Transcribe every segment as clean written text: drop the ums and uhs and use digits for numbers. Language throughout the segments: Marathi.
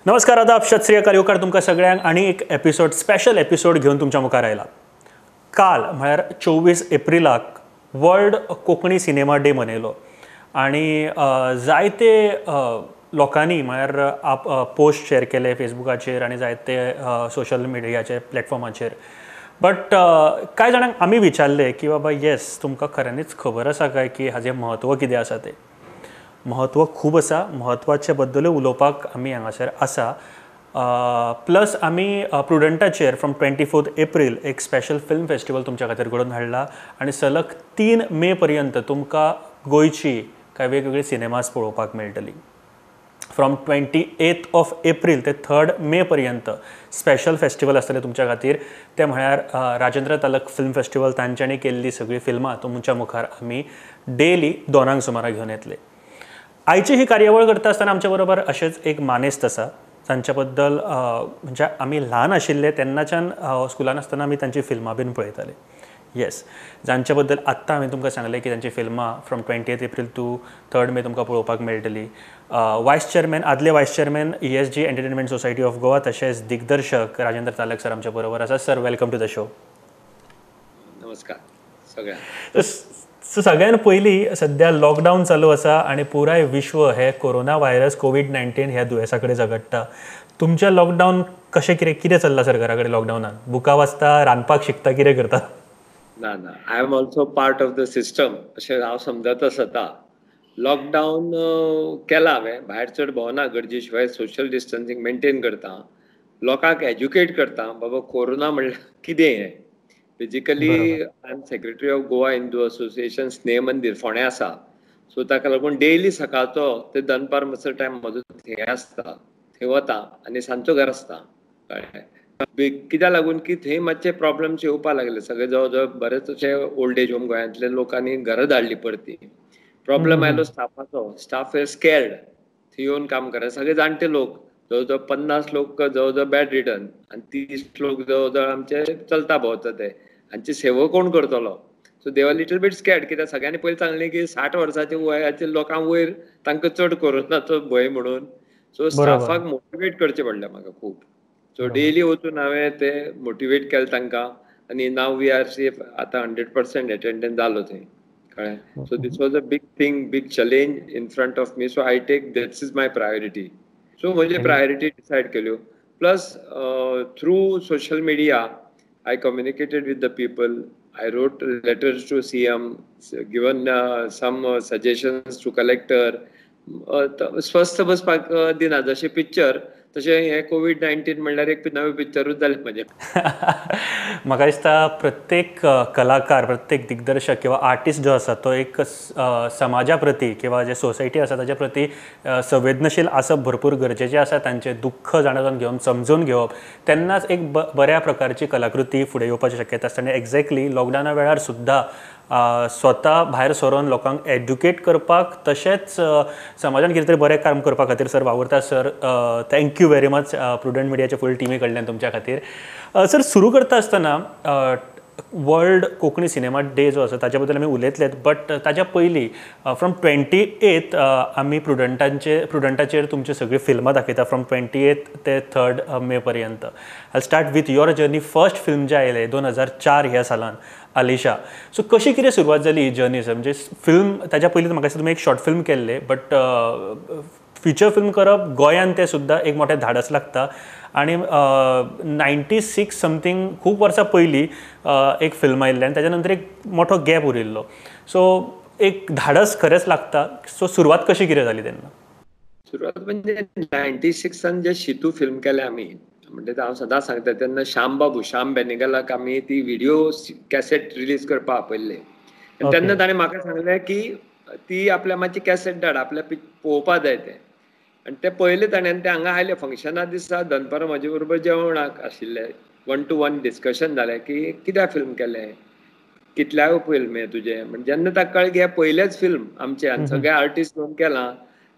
नमस्कार, आदाब, सत श्री अकाल. येवकार तुमकां सगळ्यांक आनी एक एपिसोड, स्पेशल एपिसोड घेवन तुमच्या मुखार आयला. काल म्हळ्यार 24 एप्रिलाक वर्ल्ड कोंकणी सिनेमा डे मनयलो आनी जायते लोकांनी म्हळ्यार पोस्ट शेअर केले फेसबुकाचेर आनी जायते सोशल मिडियाचे प्लॅटफॉर्माचेर. बट कांय जाणांक आमी विचारले की बाबा येस, तुमकां खऱ्यांनीच खबर आसा काय की हाजें म्हत्व कितें आसा तें. महत्व खूब आसा, महत्वाचे बद्दलूय उलोवपाक आमी हांगासर आसा. प्लस आमी प्रुडंटाचेर फ्रॉम 24 एप्रील एक स्पेशल फिल्म फेस्टिवल तुमच्या खातीर घडोवन हाडला आनी सलग 3 मे पर्यंत तुमकां गोंयची कांय वेगवेगळी सिनेमाज पळोवपाक मेळटली. फ्रॉम 28 एप्रील ते 3 मे पर्यंत स्पेशल फेस्टिवल आसतलें तुमच्या खातीर. ते म्हळ्यार राजेंद्र तालक फिल्म फेस्टिवल, तांच्यांनी केल्ली सगळी फिल्मां तुमच्या मुखार आमी डेली 2 सुमाराक घेवन येतले. आयची ही कार्यावळ करता आसतना आमच्या बरोबर अशेंच एक मानेस्त आसा, तांच्या बद्दल म्हणजे आमी ल्हान आशिल्ले तेन्नाच्यान स्कुलान आसतना आमी तांची फिल्मां बीन पळयताले. येस, जांच्या बद्दल आत्तां हांवें तुमकां सांगलें की तांची फिल्मां फ्रॉम 28 एप्रील टू 3 मे तुमकां पळोवपाक मेळटली. वायस चेअरमॅन, आदले vice chairman ESG entertainment society of Goa, तशेंच दिग्दर्शक राजेंद्र तालक सर आमच्या बरोबर आसा. Sir, welcome to the show. नमस्कार सगळ्यांक. सो सगळ्यान पयलीं सध्या लॉकडावन चालू आसा आनी पुराय विश्व हे कोरोना व्हायरस कोविड-19 ह्या दुयेंसा कडेन झगडटा. तुमचें लॉकडावन कशें कितें चल्लां सर घरा कडेन लॉकडावनान? बुकां वाचता, रांदपाक शिकता, कितें करता? ना I am also part of the system अशें हांव समजत आसता. लॉकडावन केला हांवें, भायर चड भोंवना, गरजे शिवाय सोशल डिस्टन्सिंग मेंटेन करता, लोकांक एज्युकेट करता. बाबा कोरोना म्हणल्यार कितें हें. Basically I am secretary of Goa Hindu association, Sneh Mandir फोंड्या आसा. सो ताका लागून डेली सकाळचो ते दनपार मातसो टायम म्हजो थंय आसता, थंय वता आनी सांजचो घर आसता. कित्याक लागून की थंय मातशे प्रॉब्लेम्स येवपाक लागले. सगळे जवळ जवळ बरेच अशे ओल्ड एज होम गोंयांतल्या लोकांनी घरा धाडली परती. प्रॉब्लेम आयलो स्टाफाचो. स्टाफ इज स्कॅर्ड थंय येवन काम करता. सगळे जाणटे लोक, जवळ जवळ 50 लोक जवळ जवळ बॅड रिटर्न आनी 30 लोक जवळ जवळ आमचे चलता भोंवता ते. हांची सेवा कोण करतलो? सो दे वर लिटल बीट स्कॅर्ड. कित्याक सगळ्यांनी पयलीं सांगलें की 60 वर्सांच्या वयाच्या लोकांक वयर तांकां चड कोरोनाचो भंय म्हणून. सो स्टाफाक मोटिवेट करचें पडलें म्हाका खूब. सो डेली वचून हांवें ते मोटिवेट केलें तांकां आनी नाव वी आर सेफ. आतां 100% एटेंडन्स जालो थंय, कळ्ळें. So this was a big thing, big challenge in front of me. So I take that's is my priority. So म्हजे प्रायोरिटी डिसायड केल्यो. Plus through social media I communicated with the people. I wrote letters to CM, given some suggestions to collector. स्वस्थ बसपाक दिना. जशें पिक्चर तशें हे कोविड-19 म्हणल्यार एक नवें पिक्चरूच जालें म्हजें. म्हाका दिसता प्रत्येक कलाकार, प्रत्येक दिग्दर्शक किंवा आर्टिस्ट जो आसा तो एक समाजा प्रती किंवा जे सोसायटी आसा ताच्या प्रती संवेदनशील आसप भरपूर गरजेचें आसा. तांचें दुख्ख जाणून घेवन, समजून घेवप, तेन्नाच एक बऱ्या प्रकारची कलाकृती फुडें येवपाची शक्यता आसता. आनी एक्झॅक्टली लॉकडावना वेळार सुद्दां स्वता भायर सरोन लोकांक एड्युकेट करपाक, तशेंच समाजान कितें तरी बरें काम करपा खातीर सर वावुरता. Sir, thank you very much prudent मिडियाच्या फूल टिमी कडल्यान तुमच्या खातीर. सर, सुरू करता आसतना वर्ल्ड कोंकणी सिनेमा डे जो आसा ताच्या बद्दल आमी उलयतलेत, बट ताच्या पयलीं फ्रॉम 28 आमी प्रुडंटाचेर तुमची सगळी फिल्मां दाखयता फ्रॉम 28 ते 3 मे पर्यंत. I start with your journey. First film जे आयलें 2004 ह्या सालान, आलिशा. सो कशी कितें सुरवात जाली ही जर्नी सर? म्हणजे फिल्म ताच्या पयलीं म्हाका दिसता तुमी एक शॉर्ट फिल्म केल्लें, बट फिचर फिल्म करप गोंयान तें सुद्दां एक मोठें धाडस लागता. आनी 96 समथींग, खूब वर्सां पयलीं एक फिल्म आयिल्लें आनी ताच्या नंतर एक मोठो गॅप उरिल्लो. सो एक धाडस खरेंच लागता. सो सुरवात कशी कितें जाली तेन्ना? सुरवात म्हणजे 96 जे शितू फिल्म केलें आमी. म्हणजे हांव सदांच सांगता, तेन्ना श्याम बेनेगलाक आमी ती व्हिडिओ कॅसेट रिलीज करपाक आपयल्ले. आनी तेन्ना ताणें म्हाका सांगलें की ती आपल्या मातशी कॅसेट धाड, आपल्या पळोवपाक जाय तें. आनी तें पयलें ताणें ते हांगा आयले फंक्शना दिसा दनपारां म्हजे बरोबर जेवणाक आशिल्ले. 1 to 1 डिस्कशन जालें की कित्याक फिल्म केलें, कितल्या फिल्म हें तुजें. म्हणजे जेन्ना ताका कळ्ळें की हें पयलेंच फिल्म आमचें आनी सगळे आर्टिस्ट घेवन केलां,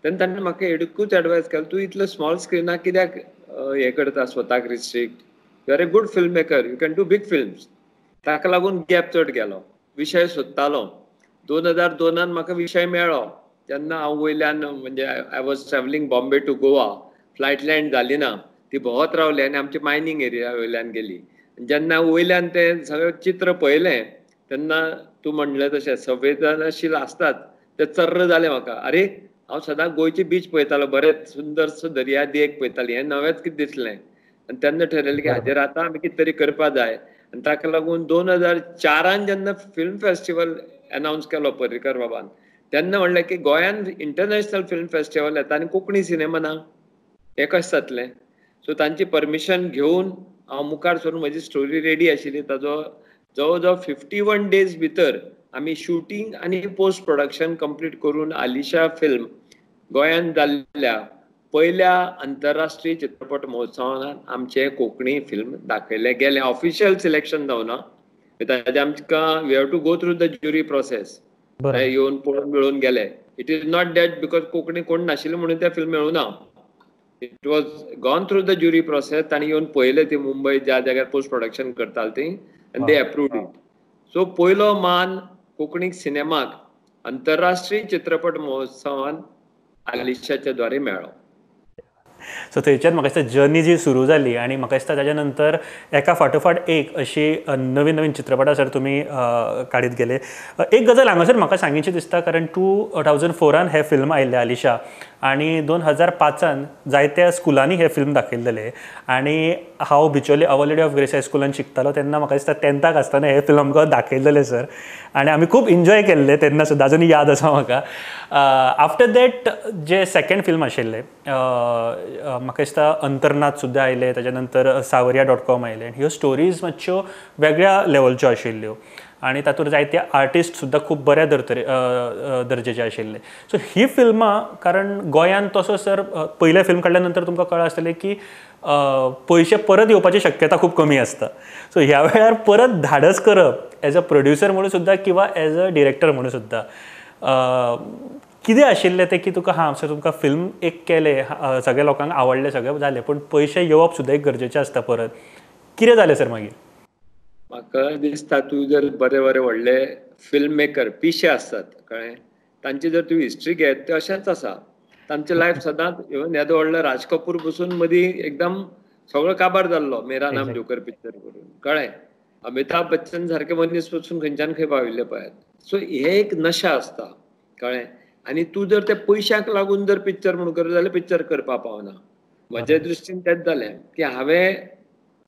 तेन्ना ताणें म्हाका एकूच एडवायस केलो, तूं इतलो स्मॉल स्क्रिनाक कित्याक हें करता स्वताक restrict. You are a good film maker, you can do big films. ताका लागून गॅप चड गेलो. विशय सोदतालो. 2002 म्हाका विशय मेळ्ळो. जेन्ना हांव वयल्यान म्हणजे I was travelling Bombay to Goa. Flight land जाली ना, ती भोंवत रावली आनी आमची मायनींग एरिया वयल्यान गेली. जेन्ना वयल्यान तें सगळें चित्र पळयलें तेन्ना तूं म्हणलें तशें संवेदनशील आसतात तें चर्र जालें म्हाका. अरे हांव सदांच गोंयचे बीच पळयतालो, बरे सुंदरसो दर्या देग पळयताली, हें नवेंच कितें दिसलें. आनी तेन्ना ठरयलें की हाजेर आतां आमी कितें तरी करपा जाय. आनी ताका लागून 2004 जेन्ना फिल्म फेस्टिवल अनावन्स केलो पर्रीकर बाबान, तेन्ना म्हणलें की गोंयान इंटरनॅशनल फिल्म फेस्टिवल येता आनी कोंकणी सिनेमा ना, हें कशें जातलें. सो तांची परमिशन घेवन हांव मुखार सरून म्हजी स्टोरी रेडी आशिल्ली. ताजो जवळ जवळ 51 डेज भितर आमी शुटींग आनी पोस्ट प्रोडक्शन कंप्लीट करून आलिशा फिल्म गोंयान जाल्ल्या पयल्या आंतरराष्ट्रीय चित्रपट महोत्सवान आमचे कोंकणी फिल्म दाखयले गेले. ऑफिशियल सिलेक्शन जावना, ताजे आमकां we have to go through the jury process. बरोबर. येवन पळोवन मेळून गेले. It is not that because Konkani कोण नाशिल्ले म्हणून त्या फिल्म मेळूना. It was gone through the jury process. तांणी येवन पळयले ती मुंबय ज्या जाग्यार पोस्ट प्रोडक्शन करताले थंय, आनी दे अप्रूव्ड इट. सो पयलो मान कोंकणी सिनेमाक आंतरराष्ट्रीय चित्रपट महोत्सवान आलिशाच्या द्वारे मेळ्ळो. सो थंयच्यान म्हाका दिसता जर्नी जी सुरू जाली आनी म्हाका दिसता ताच्या नंतर एका फाटोफाट एक अशी नवीन नवीन चित्रपटां सर तुमी काडीत गेले. एक गजाल हांगासर म्हाका सांगिची दिसता, कारण 2004 हें फिल्म आयिल्लें आलिशा, आनी 2005 जायत्या स्कुलांनी हें फिल्म दाखयल्लें. आनी हांव बिचोले आवर लेडी ऑफ ग्रेस हायस्कुलान शिकतालो तेन्ना म्हाका दिसता 10th आसतना हें फिल्म आमकां दाखयल्लें सर, आनी आमी खूब एन्जॉय केल्लें तेन्ना सुद्दां, अजुनूय याद आसा म्हाका. आफ्टर दॅट जे सेकेंड फिल्म आशिल्लें म्हाका दिसता अंतर्नाद सुद्दां आयले, ताच्या नंतर सावरिया.com आयले. ह्यो स्टोरीज मातश्यो वेगळ्या लेवलच्यो आशिल्ल्यो आनी तातूंत जायते आर्टिस्ट सुद्दां खूब बऱ्या दर्जेचे आशिल्ले. सो ही फिल्मां, कारण गोंयान तसो सर पयलें फिल्म काडल्या नंतर तुमकां कळ्ळें आसतलें की पयशे परत येवपाची शक्यता खूब कमी आसता. सो ह्या वेळार परत धाडस करप एज अ प्रोड्युसर म्हणून सुद्दां किंवा एज अ डिरेक्टर म्हणून सुद्दां कितें आशिल्लें तें की तुका सर तुमकां फिल्म एक केलें, सगळ्या लोकांक आवडलें, सगळें जालें, पूण पयशे येवप सुद्दां एक गरजेचें आसता परत. कितें जालें सर मागीर? म्हाका दिसता तूं जर बरे बरे व्हडले फिल्म मेकर पिशे आसतात कळ्ळें, तांची जर तूं हिस्ट्री घेत ते अशेंच आसा. तांचें लायफ सदांच इवन येदो व्हडलो राज कपूर पसून मदीं एकदम सगळो काबार जाल्लो मेरा नाम जोकर पिक्चर करून, कळ्ळें. अमिताभ बच्चन सारके मनीस पसून खंयच्यान खंय पाविल्ले पळयात. सो हे एक नशा आसता, कळ्ळें. आनी तूं जर त्या पयशांक लागून जर पिक्चर म्हणून करता जाल्यार पिक्चर करपा पावना. म्हज्या दृश्टीन तेंच जालें की हांवें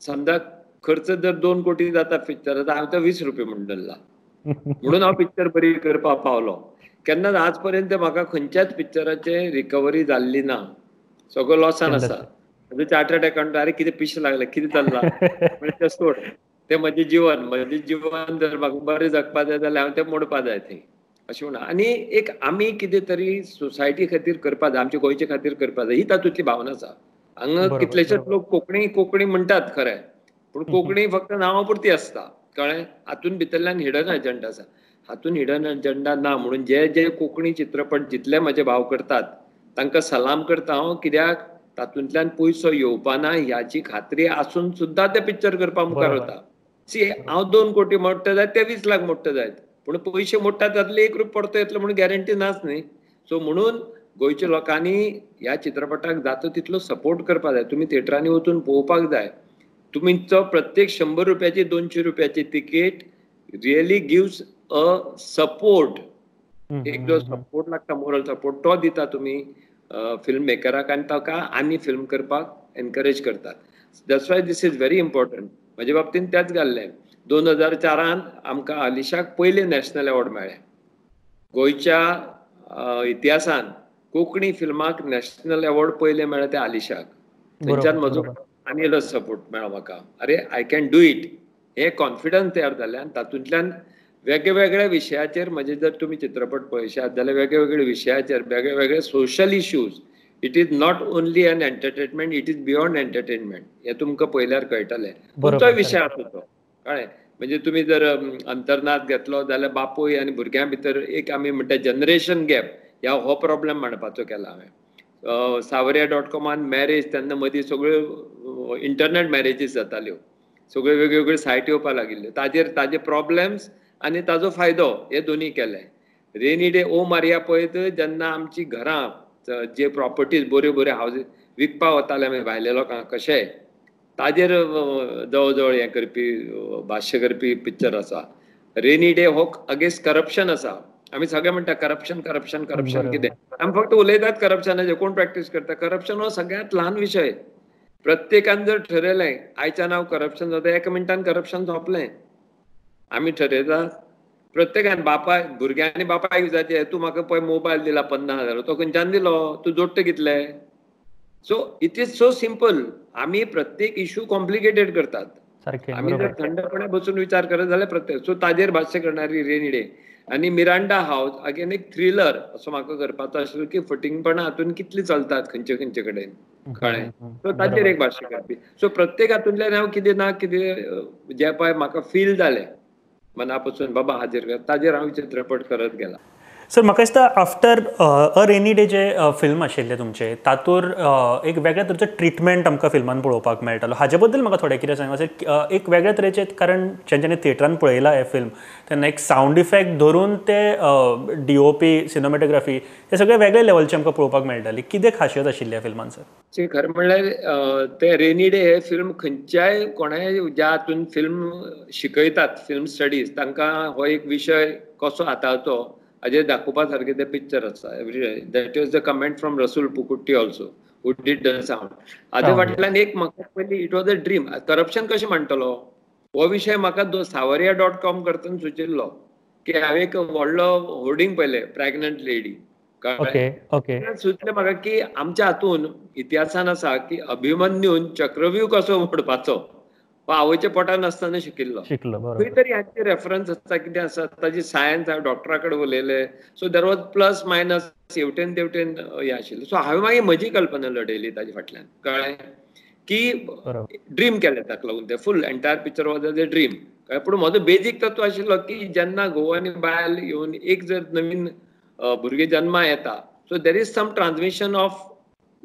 समजा खर्च जर 2 कोटी जाता पिक्चराचो, हांवें तो 20 रुपया म्हणून धरला, म्हणून हांव पिक्चर बरी करपा पावलो. केन्नाच आज पर्यंत म्हाका खंयच्याच पिक्चराचे रिकवरी जाल्ली ना, सगळो लॉसान आसा. म्हजो चार्टर्ड अकाउंटंट अरे कितें पिशे लागले, कितें चल्लां, म्हणजे तें सोड, तें म्हजें जीवन जर म्हाका बरें जगपा जाय जाल्यार हांवें तें मोडपा जाय थंय, अशें म्हणून. आनी एक आमी कितें तरी सोसायटी खातीर करपा जाय, आमच्या गोंयचे खातीर करपा जाय, ही तातूंतली भावना आसा. हांगा कितलेशेच लोक कोंकणी म्हणटात खरें, पूण कोंकणी फक्त नांवा पुरती आसता, कळ्ळें. हातून भितरल्यान हिडन अजेंडा आसा. हातून हिडन अजेंडा ना म्हणून जे जे कोंकणी चित्रपट जितले म्हजे भाव करतात तांकां सलाम करता हांव, कित्याक तातूंतल्यान पयसो येवपा ना ह्याची खात्री आसून सुद्दां ते पिक्चर करपा मुखार वता. सी हांव 2 कोटी मोडटा जायत ते 20 लाख मोडटा जायत, पूण पयशे मोडटा तातले 1 रुपया परतो येतलो म्हणून गॅरंटी नाच न्ही. सो म्हणून गोंयच्या लोकांनी ह्या चित्रपटाक जाता तितलो सपोर्ट करपा जाय. तुमी थिएटरांनी वचून पळोवपाक जाय. तुमचो प्रत्येक 100 रुपयाची 200 रुपयाची ticket really gives a support. एक जो सपोर्ट लागता, मोरल सपोर्ट, तो दिता तुमी फिल्म मेकराक आनी ताका आनी फिल्म करपाक एनकरेज करतात. That's why this is very important. म्हज्या बाबतींत तेंच जाल्लें. 2004 आमकां आलिशाक पयलें नॅशनल अवॉर्ड मेळ्ळें. गोंयच्या इतिहासान कोंकणी फिल्माक नॅशनल अवॉर्ड पयलें मेळ्ळें तें आलिशाक. थंयच्यान म्हजो आनी इल्लो सपोर्ट मेळ्ळो म्हाका. अरे आय कॅन डू इट, हे कॉन्फिडन्स तयार जालें. आनी तातूंतल्यान वेगळ्या विशयाचेर म्हणजे जर तुमी चित्रपट पळयशात जाल्यार वेगळ्या विशयाचेर वेगळे social issues. It is not only an entertainment, it is beyond entertainment. हे तुमकां पळयल्यार कळटलें. खंयचोय विशय आसूं तो, कळ्ळें. म्हणजे तुमी जर अंतर्नाद घेतलो जाल्यार बापूय आनी भुरग्यां भितर एक आमी म्हणटा जनरेशन गॅप, हो प्रॉब्लेम मांडपाचो केला हांवें. सावरिया.कॉमान मॅरेज तेन्ना मदीं सगळ्यो इंटरनेट मॅरेजीस जाताल्यो, सगळ्यो वेगळ्यो सायट येवपा लागिल्ल्यो. ताजे प्रॉब्लेम्स आनी ताजो फायदो हे दोनी केले. रेनी डे ओ मारिया पळयत जेन्ना आमची घरां जे प्रॉपर्टीज बऱ्यो हावजीस विकपा वताले आमी भायल्या लोकांक कशें ताजेर जवळ हें करपी भाश्य करपी पिक्चर आसा. रेनी डे हो अगेन्स्ट करप्शन आसा. आमी सगळे म्हणटा करप्शन करप्शन करप्शन कितें, आमी फक्त उलयतात करप्शनाचेर, कोण प्रॅक्टीस करता. करप्शन हो सगळ्यांत ल्हान विशय. प्रत्येकान जर ठरयलें आयच्यान हांव करप्शन जाता, 1 मिनटान करप्शन सोंपलें. आमी ठरयतात प्रत्येकान बापाय भुरग्यांनी बापायक विचारचें, तूं म्हाका पळय मोबायल दिला 50,000, तो खंयच्यान दिलो, तूं जोडटा कितले. So it is so simple. आमी प्रत्येक इश्यू कॉम्प्लिकेटेड करतात. आमी जर थंडपणे बसून विचार करत जाल्यार प्रत्येक, सो ताजेर भाश्य करणारी रेनी डे आनी मिरांडा हाऊस अगेन एक थ्रिलर असो म्हाका करपाचो आशिल्लो की फटिंगपणां हातून कितली चलतात खंयचे खंयचे कडेन, कळ्ळें. सो ताजेर एक भाश्य करपी. सो प्रत्येक हातूंतल्यान हांव कितें ना कितें जें पळय म्हाका फील जालें मना पसून, बाबा हाजेर ताजेर हांव चित्रपट करत गेला. सर म्हाका दिसता आफ्टर अ रेनी डे जे फिल्म आशिल्लें तुमचें, तातूंत एक वेगळ्या तरेचो ट्रिटमेंट आमकां फिल्मान पळोवपाक मेळटालो. हाजे बद्दल म्हाका थोडें कितें सांगा. एक वेगळ्या तरेचें, कारण जेंच्यांनी थिएटरान पळयलां हें फिल्म तेन्ना एक सावंड इफेक्ट धरून ते DOP सिनेमॅटोग्राफी हे सगळे वेगळे लेवलचे आमकां पळोवपाक मेळटाली. कितें खासियत आशिल्ली ह्या फिल्मान सर? खरें म्हणल्यार ते रेनी डे हे फिल्म खंयच्याय कोणाय ज्या हातून फिल्म शिकयतात, फिल्म स्टडीज, तांकां हो एक विशय कसो हाताळचो हाजेर दाखोवपा सारकें तें पिक्चर आसा. That is the comment from Rasool Pookutty also who did the sound. हाजे फाटल्यान एक म्हाका पयलीं it was a dream. Corruption कशें म्हणटलो हो विशय म्हाका सावरिया.com करतना सुचिल्लो की हांवें एक व्हडलो होर्डिंग पळयलें, प्रेग्नंट लेडी, कळ्ळें. सुचलें म्हाका की आमच्या हातून इतिहासान आसा की अभिमन्यून चक्रव्यूह कसो मोडपाचो हो आवयच्या पोटान आसतना शिकिल्लो. खंय तरी हाचे रेफरन्स आसा, कितें आसा, ताजी सायन्स हांवें डॉक्टरा कडेन उलयलें. So there was plus minus हेवटेन तेवटेन हें आशिल्लें. सो हांवें मागीर म्हजी कल्पना लडयली ताजे फाटल्यान, कळ्ळें, की ड्रीम केलें ताका लागून. तें full entire picture was as a dream. पूण म्हजो बेजीक तत्व आशिल्लो की जेन्ना घोव आनी बायल येवन एक जर नवीन भुरगे जल्मा येता, so there is some transmission of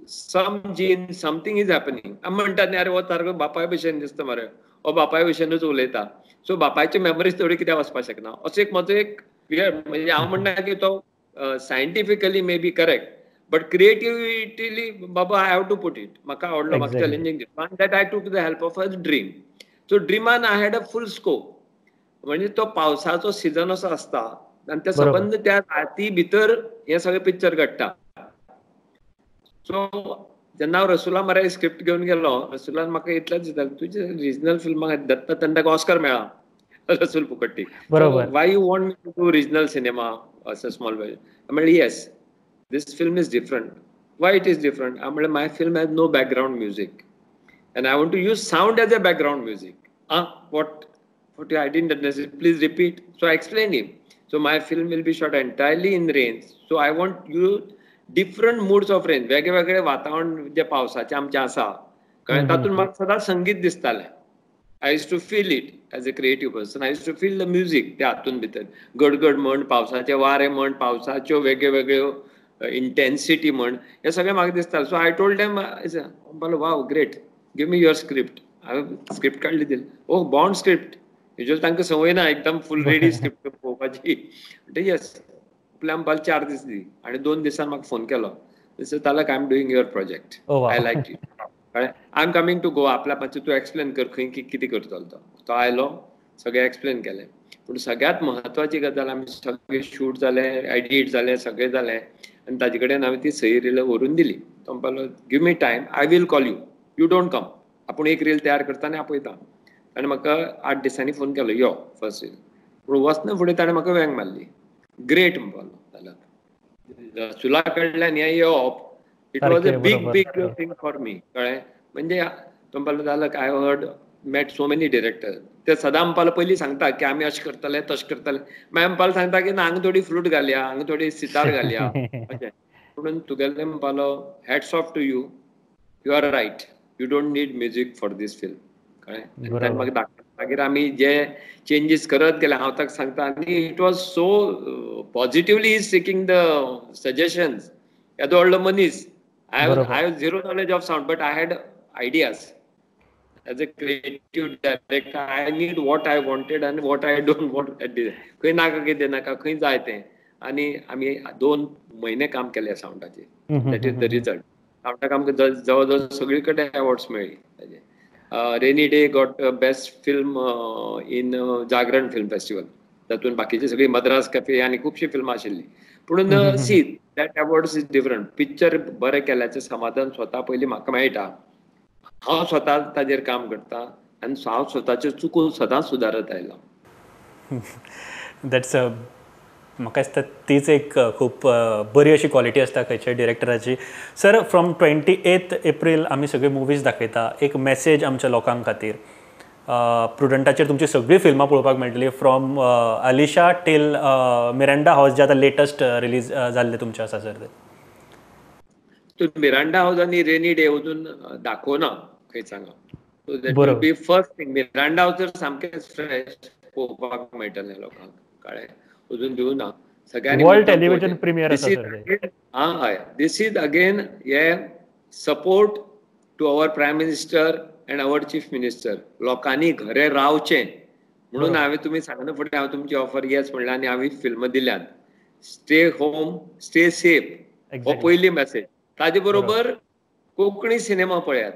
some gene, something is happening. आमी म्हणटात न्ही, अरे हो सारको बापाय भशेन दिसता मरे, हो बापाय भशेनूच उलयता. सो बापायची मेमरीज थोडी कित्याक वचपाक शकना, असो एक म्हजो एक म्हणजे हांव म्हणना की तो scientifically may be correct, but creatively बाबा I have to put it. म्हाका आवडलो, म्हाका चॅलेंजींग दिसलो, आनी that I took the help of a dream. So ड्रिमान I had a full scope. म्हणजे तो पावसाचो सिजन असो आसता आनी ते सबंद त्या राती भितर हे सगळे पिक्चर घडटा. सो जेन्ना हांव रसुला मरे स्क्रिप्ट घेवन गेलो, रसुलान म्हाका इतलेंच दिसतालें, तुजे रिजनल फिल्माक दत्ता तेन्ना ऑस्कर मेळ्ळा Resul Pookutty. Why you want me to do regional cinema असो स्मॉल वेल. हांवें म्हणलें yes, this film is different. Why it is different? My film has no background music, and I want to use sound as a background music. What I didn't understand. Please repeat. So I explained him. So my film will be shot entirely in rain. So I want you different moods of rain. वेगवेगळे वातावरण जे पावसाचे आमचे आसा, कळ्ळें, तातूंत म्हाका सदांच संगीत दिसतालें. I used to feel it as a creative person. I used to feel the music त्या हातून भितर. गडगड म्हण, पावसाचे वारे म्हण, पावसाच्यो वेगळ्यो इंटेन्सिटी म्हण, हे सगळें म्हाका दिसतालें. So I told them, wow great, give me your script. हांवें स्क्रिप्ट काडली दिली. ओह, बॉन्ड स्क्रिप्ट. युजल तांकां संवय ना एकदम फूल रेडी स्क्रिप्ट पळोवपाची. म्हणटा येस. आपल्या आमकां 4 दीस दी. आनी 2 दिसान म्हाका फोन केलो. दिस तालक, I am doing your project. I like it. I am coming to Goa. आपल्या मातशें तूं एक्सप्लेन कर खंय कितें करतलो तो. तो आयलो, सगळें एक्सप्लेन केलें. पूण सगळ्यांत म्हत्वाची गजाल, आमी सगळें शूट जालें, एडिट जालें, सगळें जालें, आनी ताजे कडेन हांवें ती सही रील व्हरून दिली. तो म्हणपालो, give me time, I will call you, you don't come. आपूण एक रील तयार करता आनी आपयता. आनी म्हाका 8 दिसांनी फोन केलो, यो फर्स्ट रील. पूण वचना फुडें ताणें म्हाका वेंग मारली. ग्रेट म्हणपालो जाल्यार रसुला कडल्यान हें येवप, it was a big big thing for me, कळ्ळें. म्हणजे तो म्हणपालो जाल्यार I heard met so many director. ते सदां म्हणपालो पयलीं सांगता की आमी अशें करतले तशें करतले. मागीर म्हणपालो सांगता की ना, हांगा थोडी फ्लूट घालया, हांगा थोडी सितार घालया अशें. म्हणून तुगेलें म्हणपालो hats off to you, you are right, you don't need music for this film, कळ्ळें. ताणें म्हाका दाखयलें. मागीर आमी जे चेंजीस करत गेले, हांव ताका सांगता, आनी it was so positively is taking the suggestions. येदो व्हडलो मनीस. I have zero knowledge of sound, but I had ideas. As a creative director, I need what I wanted and what I don't want at the end. खंय नाका कितें नाका, खंय जाय तें. आनी आमी 2 म्हयने काम केलें सावंडाचेर. That is the result. रावणाक आमकां जवळ सगळी कडेन अवॉर्ड्स मेळ्ळी ताजे. Rainy day got best film in Jagran film festival. तातूंत बाकीची सगळी मद्रास कॅफे आनी खुबशीं फिल्मां आशिल्लीं. पूण see that awards is different. Picture बरें केल्याचें समाधान स्वता पयलीं म्हाका मेळटा. हांव स्वता ताजेर काम करतां आनी हांव स्वताच्यो चुको सदांच सुदारत आयलां. दॅट्स म्हाका दिसता तीच एक खूब बरी अशी क्वॉलिटी आसता खंयच्याय डिरेक्टराची. सर, फ्रॉम 28 एप्रील आमी सगळे मुवीज दाखयता, एक मॅसेज आमच्या लोकांक खातीर. प्रुडंटाचेर तुमची सगळीं फिल्मां पळोवपाक मेळटली, फ्रॉम अलिशा टील मिरांडा हावस जे आतां लेटस्ट रिलीज जाल्ले तुमचे आसा सर ते. मिरांडा हावस आनी रेनी डे अजून दाखोवना खंय सांगा. So that will be first thing. Miranda हावस तर सामकेंच फ्रेश पळोवपाक मेळटलें लोकांक, कळ्ळें. अजून दिवना सगळ्यांनी. वर्ल्ड टेलिव्हिजन प्रिमियर आसा सर ते. हय, दीस इज अगेन हे support to our prime minister and our chief minister. लोकांनी घरे रावचें म्हणून हांवें तुमी सांगना फुडें हांव तुमची ऑफर येस म्हणलें आनी हांवें फिल्म दिल्यात. स्टे होम, स्टे सेफ हो पयली मॅसेज. ताजे बरोबर कोंकणी सिनेमा पळयात,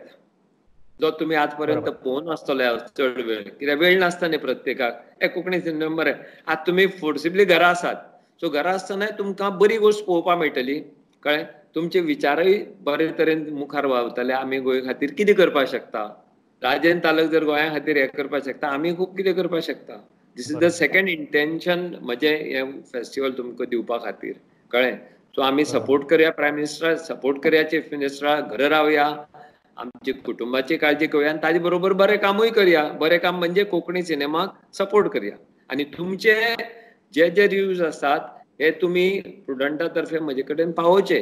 जो तुमी आज पर्यंत पळोवन आसतले चड वेळ, कित्याक वेळ नासता न्ही प्रत्येकाक. कोंकणी सिनेमा बरें. आतां तुमी फोर्सिबली घरा आसात, सो घरा आसतना तुमकां बरी गोश्ट पळोवपाक मेळटली, कळ्ळें. तुमचे विचारय बरे तरेन मुखार वावतले. आमी गोंय खातीर कितें करपाक शकता. राजेंद्र तालक जर गोंया खातीर हें करपाक शकता, आमी खूब कितें करपाक शकता. This is the second intention म्हजें हें फेस्टिवल तुमकां दिवपा खातीर, कळ्ळें. सो आमी सपोर्ट करया प्रायम मिनिस्टराक, सपोर्ट करया चीफ मिनिस्टराक, घरा रावया, आमची कुटुंबाची काळजी घेवया आनी ताजे बरोबर बरें कामूय करया. बरें काम म्हणजे कोंकणी सिनेमाक सपोर्ट करया. आनी तुमचे जे रिव्ह्यूज आसात हे तुमी प्रुडंटा तर्फे म्हजे कडेन पावोवचे,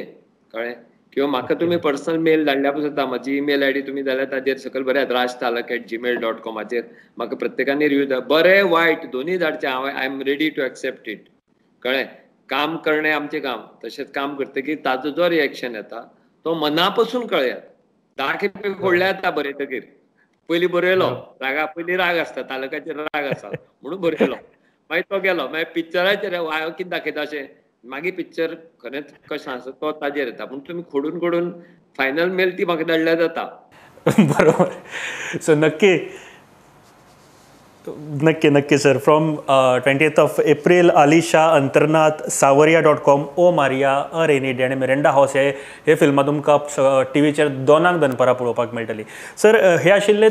कळ्ळें. किंवा म्हाका तुमी पर्सनल मेल धाडल्या जाता. म्हजी ईमेल आयडी तुमी जाल्यार ताजेर सकयल बरें rajtalak@gmail.com म्हाका प्रत्येकानी रिव्ह्यू धाड. बरें वायट दोनूय धाडचे. I am ready to accept it, कळ्ळें. काम करणे आमचें काम. तशेंच काम करतकीर ताजो जो रिएक्शन येता तो मना पसून कळयात. 10 खेपे फोडल्या येता बरयतकीर. पयलीं बरयलो, पयलीं राग आसता, तालकाचेर राग आसा म्हणून बरयलो. मागीर तो गेलो, मागीर पिक्चराचेर हांव कितें दाखयता अशें, मागीर पिक्चर खरेंच कशें आसा तो ताजेर येता. पूण तुमी खोडून खोडून फायनल मेल ती म्हाका धाडल्या जाता. बरोबर. सो नक्की नक्की sir. From 28 April Alisha, Antarnaad, सावरिया.com, O Maria, a rainy day आनी मिरांडा हावस हे फिल्मां तुमकां टीव्हीचेर दोनांक दनपारां पळोवपाक मेळटली. सर, हे आशिल्ले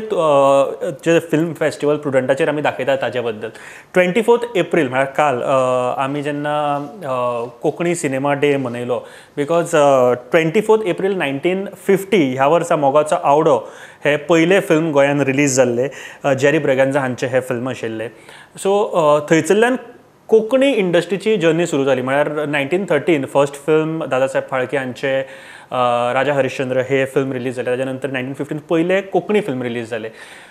जे फिल्म फेस्टिवल प्रुडंटाचेर आमी दाखयतात ताजे बद्दल. 24 एप्रील म्हळ्यार काल आमी जेन्ना कोंकणी सिनेमा डे मनयलो, बिकॉज 24 एप्रील 1950 ह्या वर्सा मोगाचो आवडो हे पयले फिल्म गोंयान रिलीज जाल्ले. जेरी ब्रेगांझा हांचे हे फिल्म आशिल्ले. सो थंयसरल्यान कोंकणी इंडस्ट्रीची जर्नी सुरू जाली. म्हळ्यार 1913 फर्स्ट फिल्म दादासाहेब फाळके हांचे राजा हरिश्चंद्र हे फिल्म रिलीज जाले. ताच्या नंतर 1915 पयले कोंकणी फिल्म रिलीज जाले.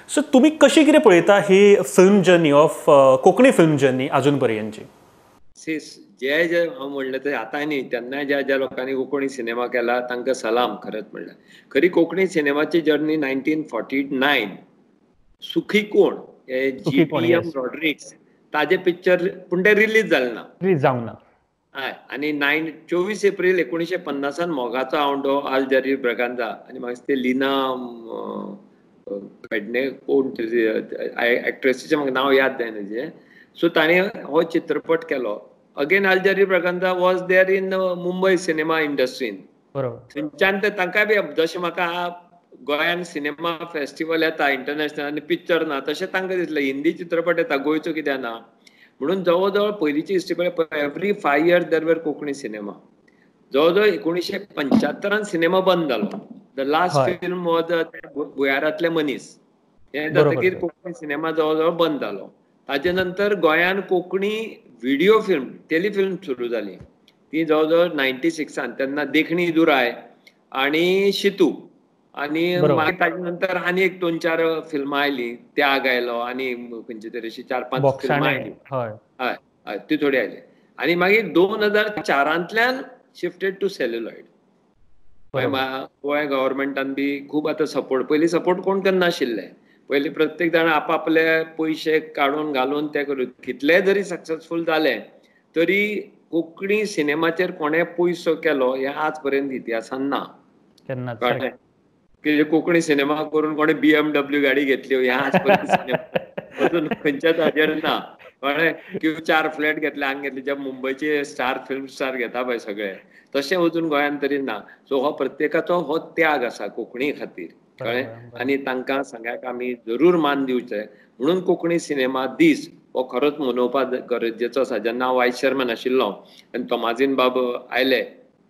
सो तुमी कशी कितें पळयता ही film journey of Konkani film journey अजून पर्यंतची? जे हांव म्हणलें ते आतां न्ही, तेन्नाय ज्या लोकांनी कोंकणी सिनेमा केला तांकां सलाम. खरेंच म्हणल्यार खरी कोंकणी सिनेमाची जर्नी 1949 सुखी कोण हे GPM रॉड्रिक्स ताजे पिक्चर, पूण ते रिलीज जालें ना, रिलीज जावंक ना. हय. आनी 24 एप्रील 1950 मोगाचो आवडो आल जेरी ब्रेगांझा आनी म्हाका दिसता लिना पेडणे कोण एक्ट्रेसीचें म्हाका नांव याद जायना तेजें. सो ताणें हो चित्रपट केलो. अगेन आल Jerry Braganza was there in Mumbai cinema इंडस्ट्रीन. थंयच्यान ते तांकांय बी जशें म्हाका गोंयान सिनेमा फेस्टिवल येता इंटरनॅशनल आनी पिक्चर ना, तशें तांकां दिसलें हिंदी चित्रपट येता गोंयचो कित्याक ना. म्हणून जवळ जवळ पयलींची हिस्ट्री पळय, एवरी 5 years देर वर कोंकणी सिनेमा. जवळ जवळ 1975 सिनेमा बंद जालो. द लास्ट फिल्म वॉज भुयारांतले मनीस. हे जातकीर कोंकणी सिनेमा जवळ जवळ बंद जालो. ताचे नंतर गोंयान कोंकणी व्हिडिओ फिल्म, टेलिफिल्म सुरू जाली. ती जवळ जवळ 96 तेन्ना देखणी दुराय आनी शितू आनी मागीर ताजे नंतर आनी एक 2-4 फिल्मां आयली. त्याग आयलो आनी खंयची तरी अशी 4-5 फिल्मां आयली. हय, ती थोडी आयली. आनी मागीर 2004 शिफ्टेड टू सेल्युलॉइड. गोंय गव्हर्मेंटान बी खूब आतां सपोर्ट, पयलीं सपोर्ट कोण करनाशिल्ले. पयलीं प्रत्येक जाण आपापले पयशे काडून घालून ते करून, कितलेय जरी सक्सेसफूल जाले तरी कोंकणी सिनेमाचेर कोणें पयसो केलो हे आज पर्यंत इतिहासान ना. केन्नाच कळ्ळें की कोंकणी सिनेमा करून कोणे BMW गाडी घेतल्यो ह्या आजपर्यंत सिनेमा अजून खंयच्याच हाजेर ना. कळ्ळें की 4 फ्लॅट घेतले हांगा घेतले जे मुंबयचे स्टार फिल्म स्टार घेता पळय सगळे तशें अजून गोंयांत तरी ना. सो हो प्रत्येकाचो हो त्याग आसा कोंकणी खातीर. कळ्ळें बरोबर आनी तांकां सगळ्याक आमी जरूर मान दिवचे म्हणून कोंकणी सिनेमा दीस हो खरोच मनोवपाक गरजेचो आसा. जेन्ना हांव वायस चेअरमॅन आशिल्लो आनी तोमाजीन बाब आयले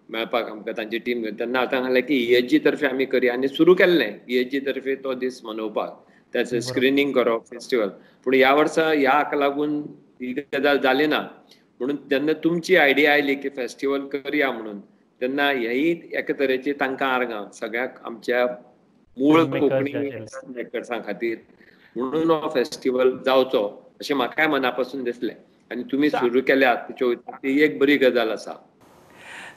मेळपाक आमकां तांची टीम तेन्ना हांवें सांगलें की ESG तर्फे आमी करया आनी सुरू केल्लें ESG तर्फे तो दीस मनोवपाक त्याचें बरोबर स्क्रिनींग करप फेस्टिवल. पूण ह्या वर्सा ह्या हाका लागून ही गजाल जाली ना. म्हणून जेन्ना तुमची आयडिया आयली की फेस्टिवल करया म्हणून तेन्ना हेयी एके तरेची तांकां आर्गां सगळ्याक आमच्या मूळ फिल्म मेकर्स जे कोंकणी आशिल्ले मेकर्सां खातीर म्हणून हो फेस्टिवल जावचो अशें म्हाकाय मना पासून दिसलें आनी तुमी सुरू केल्यात ती एक बरी गजाल आसा.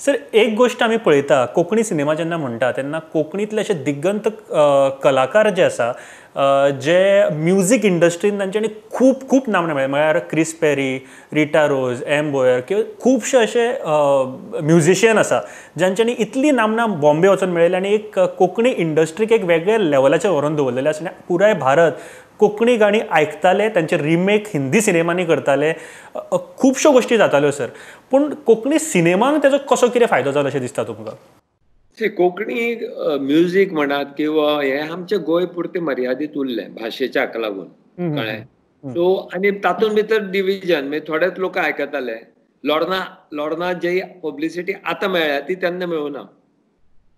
सर एक गोष्ट आमी पळयता कोंकणी सिनेमा जेन्ना म्हणटा तेन्ना कोंकणीतले अशे दिग्गंत कलाकार जे आसा जे म्युजीक इंडस्ट्रीन तांच्यांनी खूब खूब नामना मेळ्ळ्या म्हळ्यार क्रिस पेरी, रिटा रोज, एम बोयर किंवा खुबशे अशे म्युझिशियन आसा जांच्यांनी इतली नामना बॉम्बे वचून मेळयली आनी एक कोंकणी इंडस्ट्रीक एक वेगळ्या लेवलाचेर व्हरून दवरलेले आसा. पुराय भारत कोंकणी गाणी आयकताले तांचे रिमेक हिंदी सिनेमांनी करताले खुबश्यो गोश्टी जाताल्यो सर. पूण कोंकणी सिनेमांक ताजो कसो कितें फायदो जालो अशें दिसता तुमकां? कोंकणी म्युझीक म्हणात किंवा हे आमचे गोंय पुरते मर्यादीत उरलें भाशेच्या हाका लागून कळ्ळें. सो आनी तातूंत भितर डिविजन म्हणजे थोडेच लोक आयकताले. लॉर्ना जी पब्लिसिटी आतां मेळ्ळ्या ती तेन्ना मेळूना.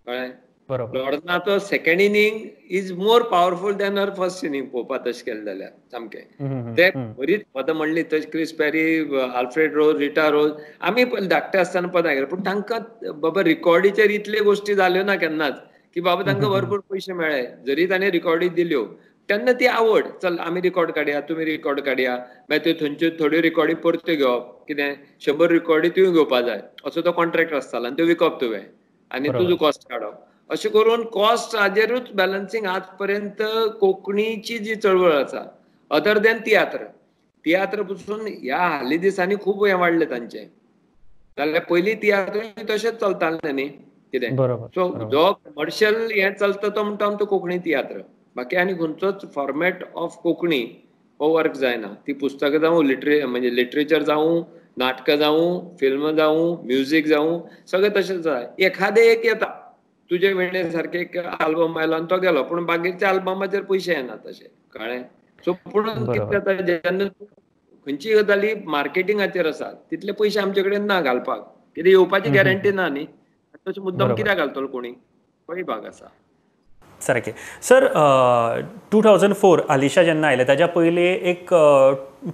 कळ्ळें लॉर्नाचो second inning is more powerful than her first inning पळोवपाक तशें केलें जाल्यार सामकें ते बरीच पदां म्हणली तशें क्रिस पेरी, आल्फ्रेड रोज, रिटा रोज आमी धाकटे आसतना पदां आयकले पूण तांकां बाबा रिकॉर्डीचेर इतल्यो गोश्टी जाल्यो ना केन्नाच की बाबा तांकां भरपूर पयशे मेळ्ळे जरी ताणें रिकॉर्डी दिल्यो तेन्ना ती आवड चल आमी रिकॉर्ड काडया तुमी रिकॉर्ड काडया मागीर त्यो थंयच्यो थोड्यो रिकॉर्डी परत्यो घेवप कितें 100 रिकॉर्डी तुवें घेवपा जाय असो तो कॉन्ट्रॅक्ट आसतालो आनी त्यो विकप तुवें आनी तुजो कॉस्ट काडप अशें करून कॉस्ट हाजेरूच बॅलन्सिंग आज पर्यंत कोंकणीची जी चळवळ आसा अदर दॅन तियात्र पसून ह्या हालीं दिसांनी खूब हें वाडलें तांचें जाल्यार पयलीं तियात्र तशेंच चलतालें न्ही कितें सो जो कमर्शियल हें चलता तो म्हणटा तो कोंकणी तियात्र बाकी आनी खंयचोच फॉर्मेट ऑफ कोंकणी हो वर्क जायना ती पुस्तकां जावं म्हणजे लिटरेचर जावं नाटकां जावं फिल्म जावं म्युजीक जावं सगळें तशेंच जाय एखादें एक येता तुजे वेणे सारके एक आल्बम आयलो आनी तो गेलो पूण बाकीच्या आल्बमाचेर पयशे येना तशें कळ्ळें सो पूण कितें जाता जेन्ना खंयची गजाली मार्केटिंगाचेर आसा तितले पयशे आमचे कडेन ना घालपाक कितें येवपाची गॅरंटी ना न्ही तशें मुद्दम कित्याक घालतलो कोणी कोणी भाग आसा सारकें सर 2004 आलिशा जेन्ना आयलें ताच्या पयलीं एक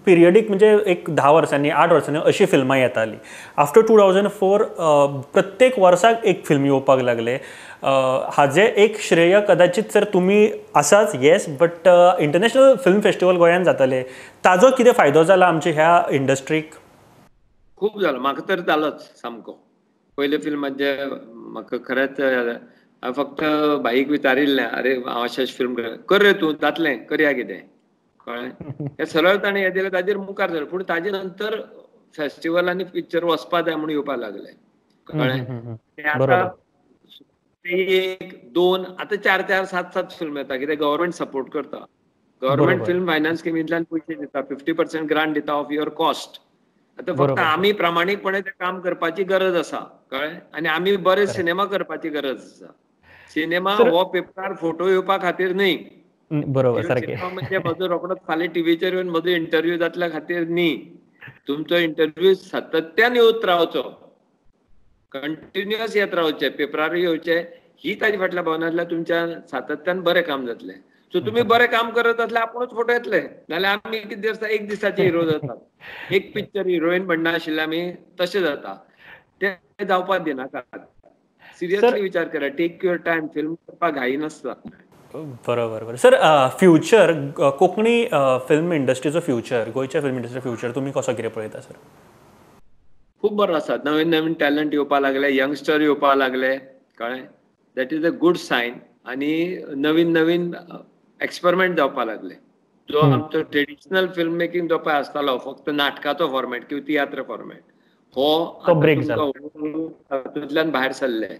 पिरियडीक म्हणजे एक 10 वर्सांनी 8 वर्सांनी अशी फिल्मां येतालीं आफ्टर 2004 प्रत्येक वर्साक एक फिल्म येवपाक लागले हाजें एक श्रेय कदाचित सर तुमी आसाच yes but international film festival गोंयांत जाताले ताजो कितें फायदो जाला आमच्या ह्या इंडस्ट्रीक खूब जालो म्हाका तर जालोच सामको पयले फिल्माचे म्हाका खरेंच हांवें फक्त भाईक विचारिल्लें आरे हांव अशें फिल्म कर रे तूं जातलें करया कितें कळ्ळें हें सरळ ताणें हें दिलें ताजेर मुखार सरलें पूण ताजे नंतर फेस्टिवलांनी पिक्चर वचपा जाय म्हणून येवपाक लागलें कळ्ळें तें आतां एक दोन आतां 4 7 फिल्म येता कित्याक गव्हर्मेंट सपोर्ट करता गव्हर्मेंट फिल्म फायनान्स स्किमींतल्यान पयशे दिता 50% ग्रांट दिता ऑफ युअर कॉस्ट आतां फक्त आमी प्रामाणीकपणे तें काम करपाची गरज आसा कळ्ळें आनी आमी बरे सिनेमा करपाची गरज आसा सिनेमा हो पेपरार फोटो येवपा खातीर न्ही सिनेमा म्हणजे म्हजो रोखडोच फाल्यां टीव्हीचेर येवन म्हजो इंटरव्यू जातल्या खातीर न्ही तुमचो इंटरव्यू सातत्यान येवत रावचो कंटिन्युअस येत रावचे पेपरारूय येवचे ही ताजे फाटल्या भावनांतल्यान तुमच्या सातत्यान बरें काम जातलें सो तुमी बरें काम करत आसल्यार आपुणूच फोटो येतले नाल्यार आमी कितें आसता एक दिसाचे हिरो जातात एक पिक्चर हिरोईन म्हणना आशिल्ले आमी तशें जाता तें जावपाक दिनाकात सिरियसली विचार करा टेक युअर टायम फिल्म करपाक घाई नासता बरोबर सर फ्युचर कोंकणी फिल्म इंडस्ट्रीचो फ्युचर गोंयच्या फिल्म इंडस्ट्रीचो फ्युचर तुमी कसो कितें पळयता सर खूब बरो आसा नवीन नवीन टॅलंट येवपाक लागले यंगस्टर येवपाक लागले कळ्ळें that is a good sign आनी नवीन नवीन एक्सपेरिमेंट जावपाक लागले जो आमचो ट्रेडिशनल फिल्म मेकिंग जो पळय आसतालो फक्त नाटकाचो फॉर्मेट किंवा तियात्र फॉर्मेट हो तातूंतल्यान भायर सरले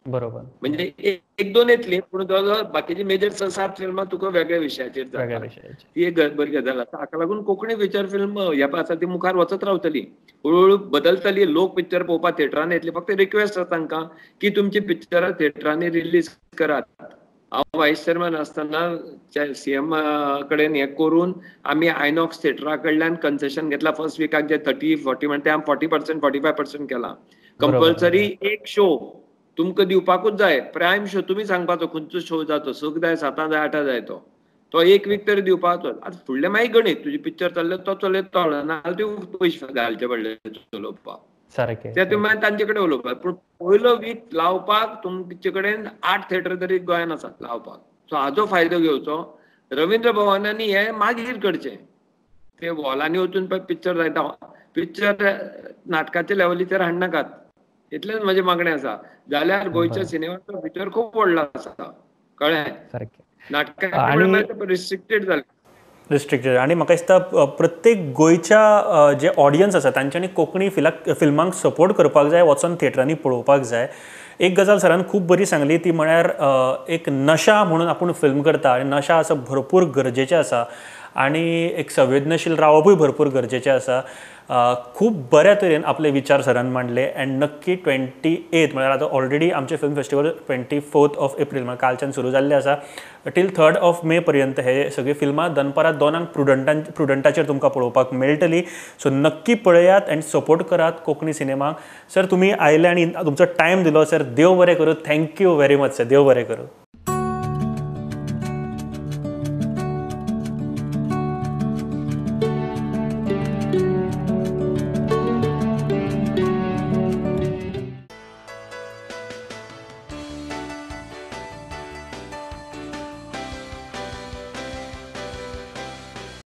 बरोबर. म्हणजे एक दोन येतली पूण जवळजवळ बाकीची मेजर 6-7 फिल्मां तुका वेगळ्या विशयाचेर वेगळ्या जाता. विशयाची. ती एक बरी गजाल आसा. हाका लागून कोंकणी फिचर फिल्म ह्या आसा ती मुखार वचत रावतली. हळू बदलतली. लोक पिक्चर पळोवपाक थिएटरांत येतले. फक्त रिक्वेस्ट आसा तांकां की तुमची पिक्चरां थिएटरांनी रिलीज करात. हांव व्हायस चेअरमॅन आसतना सीएम कडेन हें करून आमी आयनॉक्स थिएटरा कडल्यान कन्सेशन घेतला फर्स्ट विकाक जे 30-40 म्हणटा ते आमी 40% 45% केला. बरोबर. कंपल्सरी एक शो तुमकां दिवपाकूच जाय. प्रायम शो तुमी सांगपाचो खंयचो शो जाय तो. 6 जाय 7 जाय 8 जाय तो. तो एक वीक तरी दिवपाचो. आतां फुडलें मागीर गणीत. तुजी पिक्चर चल्ले तो चलयत तो नाजाल्यार ते पयशे घालचे पडले चलोवपाक. सारकें. ते तुमी मागीर तांचे कडेन उलोवपाक. पूण पयलो वीक लावपाक तुमचे कडेन 8 थिएटर तरी गोंयांत आसात लावपाक. सो हाचो फायदो घेवचो. रवींद्र भवनांनी हें मागीर करचें. ते हॉलांनी वचून पळय पिक्चर जाता. पिक्चर नाटकाच्या लेवलीचेर हाडनाकात. इतलेंच म्हजें मागणें आसा. जाल्यार गोंयच्या सिनेमाचो भितर खूब व्हडलो आसा. कळ्ळें? सारकें. नाटकाचे आणि मागीर रिस्ट्रिक्टेड जालें. रिस्ट्रिक्टेड आणि म्हाका दिसता प्रत्येक गोंयच्या जे ऑडियन्स आसा तांच्यांनी कोंकणी फिल्मांक सपोर्ट करपाक जाय, वचून थिएटरांनी पळोवपाक जाय. एक गजाल सरान खूब बरी सांगली ती म्हळ्यार एक नशा म्हणून आपूण फिल्म करता आनी नशा आसा भरपूर गरजेचें आसा आनी एक संवेदनशील रावपूय भरपूर गरजेचें आसा. खूब बऱ्या तरेन आपले विचार सरान मांडले अँड नक्की 28 म्हळ्यार आतां ऑलरेडी आमचे फिल्म फेस्टिवल 24 एप्रील म्हळ्यार कालच्यान सुरू जाल्लें आसा. टील 3 मे पर्यंत हे सगळी फिल्मां दनपारां 2 प्रुडंटाचेर तुमकां पळोवपाक मेळटली. सो नक्की पळयात अँड सपोर्ट करात कोंकणी सिनेमाक. सर तुमी आयले आनी तुमचो टायम दिलो सर. देव बरें करूं. Thank you very much sir. देव बरें करूं.